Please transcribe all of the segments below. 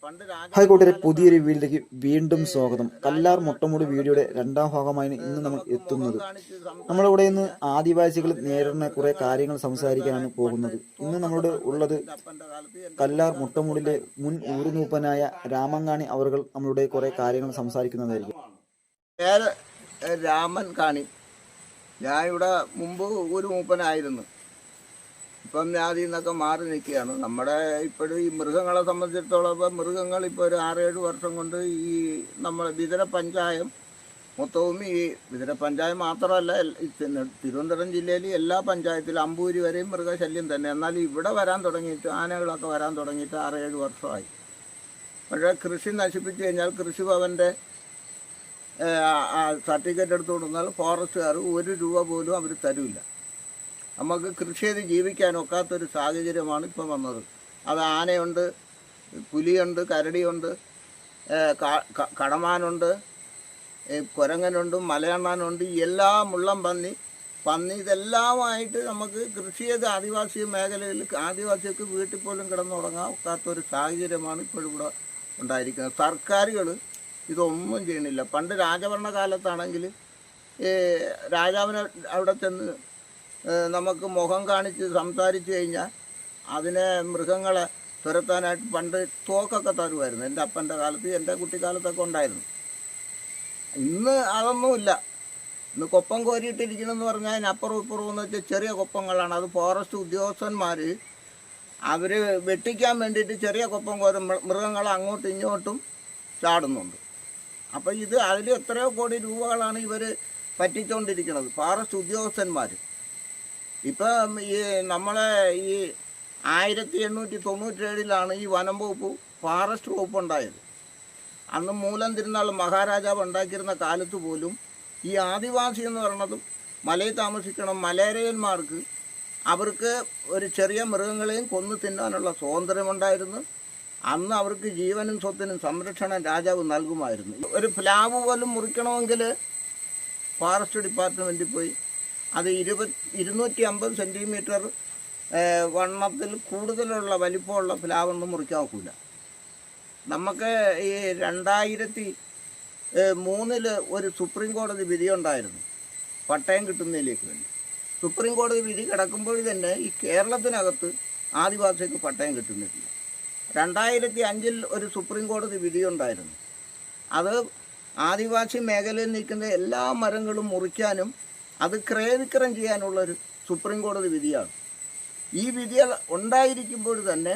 Hi കൂട്ടുകാരെ, പുതിയൊരു വീഡിയോയിലേക്ക് വീണ്ടും സ്വാഗതം. കല്ലാർ മുട്ടമുടി വീഡിയോയുടെ രണ്ടാം ഭാഗമായി ഇന്ന് നമ്മൾ എത്തുന്നത്. നമ്മളിവിടെ ഇന്ന് ആദിവാസികൾ നേരിടുന്ന കുറെ കാര്യങ്ങൾ സംസാരിക്കാനാണ് പോകുന്നത്. ഇന്ന് നമ്മളുടെ ഉള്ളത് കല്ലാർ മുട്ടമുടിലെ മുൻ ഊരുനൂപ്പനായ രാമങ്കാണി അവർ നമ്മളുടെ കുറെ കാര്യങ്ങൾ സംസാരിക്കുന്നതായിരിക്കും. രാമൻ കാണി, ഞാൻ ഇവിടെ മുമ്പ് ഒരു മൂപ്പനായിരുന്നു. ഇപ്പം ഞാൻ അതിൽ നിന്നൊക്കെ മാറി നിൽക്കുകയാണ്. നമ്മുടെ ഇപ്പോഴും ഈ മൃഗങ്ങളെ സംബന്ധിച്ചിടത്തോളം ഇപ്പം മൃഗങ്ങൾ ഇപ്പോൾ ഒരു 6-7 വർഷം കൊണ്ട് ഈ നമ്മുടെ വിതര പഞ്ചായം മൊത്തവും, ഈ വിതര പഞ്ചായം മാത്രമല്ല, തിരുവനന്തപുരം ജില്ലയിൽ എല്ലാ പഞ്ചായത്തിലും അമ്പൂരി വരെയും മൃഗശല്യം തന്നെ. എന്നാൽ ഇവിടെ വരാൻ തുടങ്ങിയിട്ട്, ആനകളൊക്കെ വരാൻ തുടങ്ങിയിട്ട് 6-7 വർഷമായി. പക്ഷേ കൃഷി നശിപ്പിച്ചു കഴിഞ്ഞാൽ കൃഷിഭവൻ്റെ സർട്ടിഫിക്കറ്റ് എടുത്തു കൊടുത്താൽ ഫോറസ്റ്റുകാർ 1 രൂപ പോലും അവർ തരില്ല. നമുക്ക് കൃഷി ചെയ്ത് ജീവിക്കാനൊക്കാത്തൊരു സാഹചര്യമാണ് ഇപ്പം വന്നത്. അത് ആനയുണ്ട്, പുലിയുണ്ട്, കരടിയുണ്ട്, കടമാനുണ്ട്, കുരങ്ങനുണ്ട്, മലയണ്ണാനുണ്ട്, എല്ലാ മുള്ളം പന്നി ഇതെല്ലാമായിട്ട് നമുക്ക് കൃഷി ചെയ്ത് ആദിവാസി മേഖലയിൽ ആദിവാസികൾക്ക് വീട്ടിൽ പോലും കിടന്നുറങ്ങാൻ ഒക്കാത്തൊരു സാഹചര്യമാണ് ഇപ്പോഴിവിടെ ഉണ്ടായിരിക്കുന്നത്. സർക്കാരുകൾ ഇതൊന്നും ചെയ്യണില്ല. പണ്ട് രാജഭരണകാലത്താണെങ്കിൽ രാജാവിനെ അവിടെ ചെന്ന് നമുക്ക് മുഖം കാണിച്ച് സംസാരിച്ചു കഴിഞ്ഞാൽ അതിനെ മൃഗങ്ങളെ തുരത്താനായിട്ട് പണ്ട് തോക്കൊക്കെ തരുമായിരുന്നു. എൻ്റെ അപ്പൻ്റെ കാലത്ത്, എൻ്റെ കുട്ടിക്കാലത്തൊക്കെ ഉണ്ടായിരുന്നു. ഇന്ന് അതൊന്നുമില്ല. ഇന്ന് കൊപ്പം കോരിയിട്ടിരിക്കണമെന്ന് പറഞ്ഞാൽ അതിനപ്പുറവും ഇപ്പുറവും എന്ന് വെച്ചാൽ ചെറിയ കൊപ്പങ്ങളാണ്. അത് ഫോറസ്റ്റ് ഉദ്യോഗസ്ഥന്മാർ അവർ വെട്ടിക്കാൻ വേണ്ടിയിട്ട് ചെറിയ കൊപ്പം കോരും മൃഗങ്ങളെ അങ്ങോട്ടും ഇങ്ങോട്ടും ചാടുന്നുണ്ട്. അപ്പോൾ അതിൽ എത്രയോ കോടി രൂപകളാണ് ഇവർ പറ്റിച്ചുകൊണ്ടിരിക്കുന്നത്, ഫോറസ്റ്റ് ഉദ്യോഗസ്ഥന്മാർ. ഇപ്പം ഈ നമ്മളെ ഈ 1897 ഈ വനം വകുപ്പ് ഫോറസ്റ്റ് വകുപ്പ് ഉണ്ടായത്. അന്ന് മൂലം തിരുനാൾ മഹാരാജാവ് ഉണ്ടാക്കിയിരുന്ന കാലത്ത് പോലും ഈ ആദിവാസി എന്ന് പറയുന്നതും മലയിൽ താമസിക്കണം മലയരയന്മാർക്ക് അവർക്ക് ഒരു ചെറിയ മൃഗങ്ങളെയും കൊന്നു തിന്നാനുള്ള സ്വാതന്ത്ര്യമുണ്ടായിരുന്നു. അന്ന് അവർക്ക് ജീവനും സ്വത്തിനും സംരക്ഷണം രാജാവ് നൽകുമായിരുന്നു. ഒരു പ്ലാവ് പോലും മുറിക്കണമെങ്കിൽ ഫോറസ്റ്റ് ഡിപ്പാർട്ട്മെൻറ്റിൽ പോയി അത് 250 സെൻറ്റിമീറ്റർ വണ്ണത്തിൽ കൂടുതലുള്ള വലിപ്പമുള്ള പ്ലാവൊന്നും മുറിക്കാൻ ഒക്കില്ല. നമുക്ക് ഈ 2003 ഒരു സുപ്രീം കോടതി വിധി ഉണ്ടായിരുന്നു പട്ടയം കിട്ടുന്നതിലേക്ക് വേണ്ടി. സുപ്രീം കോടതി വിധി കിടക്കുമ്പോൾ തന്നെ ഈ കേരളത്തിനകത്ത് ആദിവാസിക്ക് പട്ടയം കിട്ടുന്നില്ല. 2005 ഒരു സുപ്രീം കോടതി വിധി ഉണ്ടായിരുന്നു. അത് ആദിവാസി മേഖലയിൽ നിൽക്കുന്ന എല്ലാ മരങ്ങളും മുറിക്കാനും അത് ക്രയവിക്രയം ചെയ്യാനുള്ളൊരു സുപ്രീം കോടതി വിധിയാണ്. ഈ വിധികൾ ഉണ്ടായിരിക്കുമ്പോൾ തന്നെ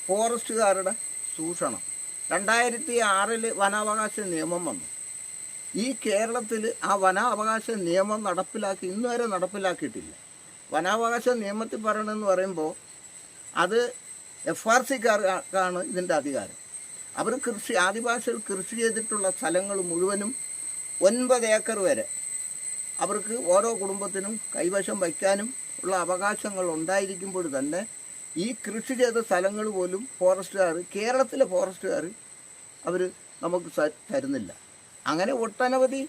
ഫോറസ്റ്റുകാരുടെ ചൂഷണം. 2006 വനാവകാശ നിയമം വന്നു. ഈ കേരളത്തിൽ ആ വനാവകാശ നിയമം ഇന്ന് വരെ നടപ്പിലാക്കിയിട്ടില്ല. വനാവകാശ നിയമത്തിൽ പറയണമെന്ന് പറയുമ്പോൾ അത് FRCക്കാർക്കാണ് ഇതിൻ്റെ അധികാരം. അവർ ആദിവാസികൾ കൃഷി ചെയ്തിട്ടുള്ള സ്ഥലങ്ങൾ മുഴുവനും 9 ഏക്കർ വരെ അവർക്ക് ഓരോ കുടുംബത്തിനും കൈവശം വയ്ക്കാനും ഉള്ള അവകാശങ്ങൾ ഉണ്ടായിരിക്കുമ്പോൾ തന്നെ ഈ കൃഷി ചെയ്ത സ്ഥലങ്ങൾ പോലും കേരളത്തിലെ ഫോറസ്റ്റുകാർ അവർ നമുക്ക് തരുന്നില്ല. അങ്ങനെ ഒട്ടനവധി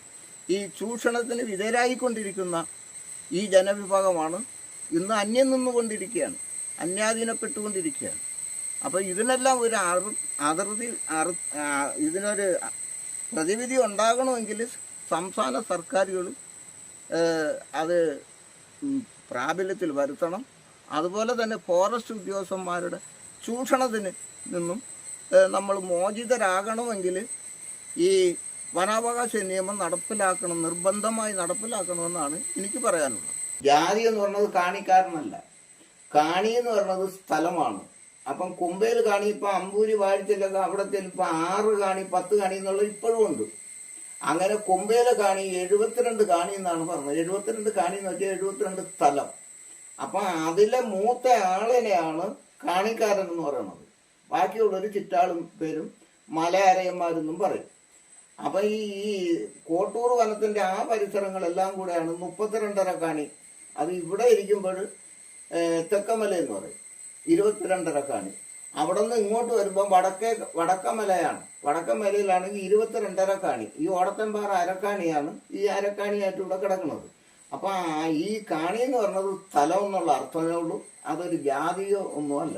ഈ ചൂഷണത്തിന് വിധേയരായിക്കൊണ്ടിരിക്കുന്ന ഈ ജനവിഭാഗമാണ് ഇന്ന് അന്യം നിന്നുകൊണ്ടിരിക്കുകയാണ്, അന്യാധീനപ്പെട്ടുകൊണ്ടിരിക്കുകയാണ്. അപ്പോൾ ഇതിനെല്ലാം ഒരു ഇതിനൊരു പ്രതിവിധി ഉണ്ടാകണമെങ്കിൽ സംസ്ഥാന സർക്കാരുകൾ അത് പ്രാബല്യത്തിൽ വരുത്തണം. അതുപോലെ തന്നെ ഫോറസ്റ്റ് ഉദ്യോഗസ്ഥന്മാരുടെ ചൂഷണത്തിന് നിന്നും നമ്മൾ മോചിതരാകണമെങ്കിൽ ഈ വനാവകാശ നിയമം നിർബന്ധമായി നടപ്പിലാക്കണമെന്നാണ് എനിക്ക് പറയാനുള്ളത്. ജാതി എന്ന് പറയുന്നത് കാണിക്കാരനല്ല, കാണി എന്ന് പറയുന്നത് സ്ഥലമാണ്. അപ്പം കുമ്പയിൽ കാണി ഇപ്പം അമ്പൂരി വാഴ്ചയിലൊക്കെ അവിടെ ചിലപ്പോൾ 6 കാണി 10 കാണി എന്നുള്ളത് ഇപ്പോഴും ഉണ്ട്. അങ്ങനെ കുമ്പയിലെ കാണി 72 കാണി എന്നാണ് പറഞ്ഞത്. 72 കാണി എന്ന് വെച്ചാൽ 72 സ്ഥലം. അപ്പം അതിലെ മൂത്ത ആളിനെയാണ് കാണിക്കാരൻ എന്ന് പറയുന്നത്. ബാക്കിയുള്ളൊരു ചുറ്റാളും പേരും മലയരയന്മാരെന്നും പറയും. അപ്പം ഈ കോട്ടൂർ വനത്തിൻ്റെ ആ പരിസരങ്ങളെല്ലാം കൂടെയാണ് 32.5 കാണി. അത് ഇവിടെ ഇരിക്കുമ്പോൾ തെക്കമല എന്ന് പറയും, 22.5 കാണി. അവിടെ നിന്ന് ഇങ്ങോട്ട് വരുമ്പം വടക്കമലയാണ്. വടക്കമലയിലാണെങ്കിൽ 22.5 കാണി. ഈ ഓടത്തൻപാറ അരക്കാണിയാണ് ഈ അരക്കാണിയായിട്ട് ഇവിടെ കിടക്കുന്നത്. അപ്പം ഈ കാണി എന്ന് പറഞ്ഞത് സ്ഥലം എന്നുള്ള അർത്ഥമേ ഉള്ളൂ, അതൊരു ജാതിയോ ഒന്നുമല്ല.